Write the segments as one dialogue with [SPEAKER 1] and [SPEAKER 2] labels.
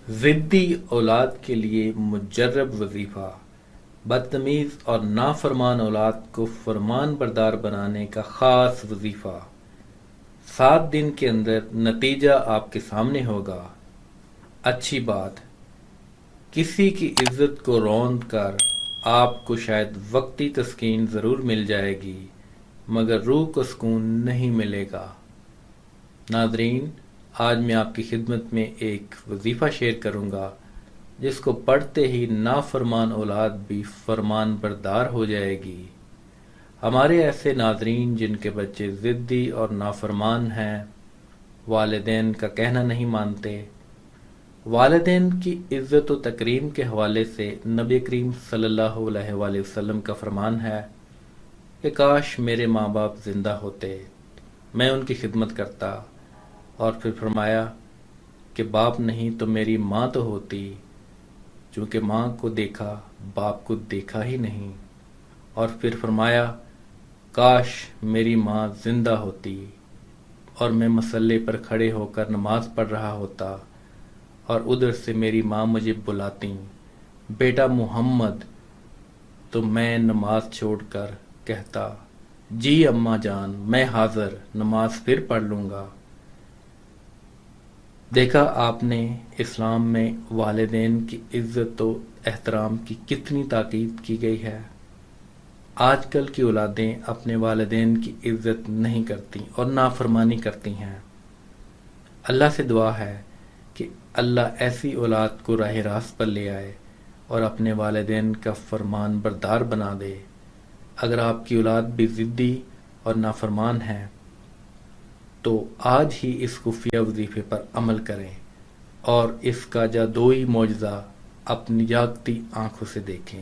[SPEAKER 1] ضدی اولاد کے لیے مجرب وظیفہ، بدتمیز اور نافرمان اولاد کو فرمان بردار بنانے کا خاص وظیفہ۔ 7 دن کے اندر نتیجہ آپ کے سامنے ہوگا۔ اچھی بات، کسی کی عزت کو روند کر آپ کو شاید وقتی تسکین ضرور مل جائے گی، مگر روح کو سکون نہیں ملے گا۔ ناظرین، آج میں آپ کی خدمت میں ایک وظیفہ شیئر کروں گا جس کو پڑھتے ہی نافرمان اولاد بھی فرمان بردار ہو جائے گی۔ ہمارے ایسے ناظرین جن کے بچے ضدی اور نافرمان ہیں، والدین کا کہنا نہیں مانتے، والدین کی عزت و تکریم کے حوالے سے نبی کریم صلی اللہ علیہ وآلہ وسلم کا فرمان ہے کہ کاش میرے ماں باپ زندہ ہوتے، میں ان کی خدمت کرتا۔ اور پھر فرمایا کہ باپ نہیں تو میری ماں تو ہوتی، چونکہ ماں کو دیکھا باپ کو دیکھا ہی نہیں۔ اور پھر فرمایا کاش میری ماں زندہ ہوتی اور میں مصلے پر کھڑے ہو کر نماز پڑھ رہا ہوتا اور ادھر سے میری ماں مجھے بلاتی، بیٹا محمد، تو میں نماز چھوڑ کر کہتا جی اماں جان میں حاضر، نماز پھر پڑھ لوں گا۔ دیکھا آپ نے اسلام میں والدین کی عزت و احترام کی کتنی تاکید کی گئی ہے۔ آج کل کی اولادیں اپنے والدین کی عزت نہیں کرتی اور نافرمانی کرتی ہیں۔ اللہ سے دعا ہے کہ اللہ ایسی اولاد کو راہ راست پر لے آئے اور اپنے والدین کا فرمان بردار بنا دے۔ اگر آپ کی اولاد بھی ضدی اور نافرمان ہے تو آج ہی اس خفیہ وظیفے پر عمل کریں اور اس کا جادوئی معجزہ اپنی جاگتی آنکھوں سے دیکھیں۔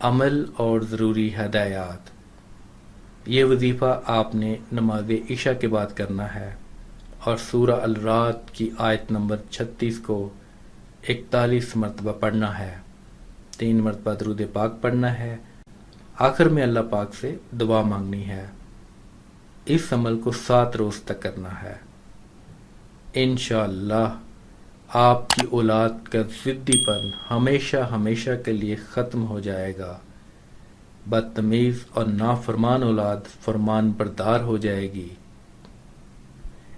[SPEAKER 1] عمل اور ضروری ہدایات۔ یہ وظیفہ آپ نے نماز عشاء کے بعد کرنا ہے اور سورہ الرعد کی آیت نمبر 36 کو 41 مرتبہ پڑھنا ہے، 3 مرتبہ درود پاک پڑھنا ہے، آخر میں اللہ پاک سے دعا مانگنی ہے۔ اس عمل کو 7 روز تک کرنا ہے۔ انشاءاللہ آپ کی اولاد کا ضدی پن ہمیشہ ہمیشہ کے لیے ختم ہو جائے گا، بدتمیز اور نافرمان اولاد فرمان بردار ہو جائے گی۔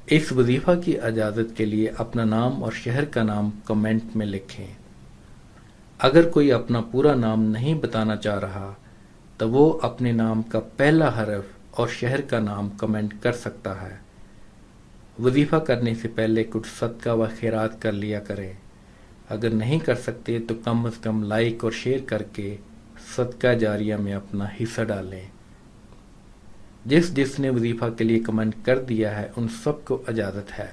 [SPEAKER 1] اس وظیفہ کی اجازت کے لیے اپنا نام اور شہر کا نام کمنٹ میں لکھیں۔ اگر کوئی اپنا پورا نام نہیں بتانا چاہ رہا تو وہ اپنے نام کا پہلا حرف اور شہر کا نام کمنٹ کر سکتا ہے۔ وظیفہ کرنے سے پہلے کچھ صدقہ و خیرات کر لیا کریں۔ اگر نہیں کر سکتے تو کم از کم لائک اور شیئر کر کے صدقہ جاریہ میں اپنا حصہ ڈالیں۔ جس نے وظیفہ کے لیے کمنٹ کر دیا ہے ان سب کو اجازت ہے۔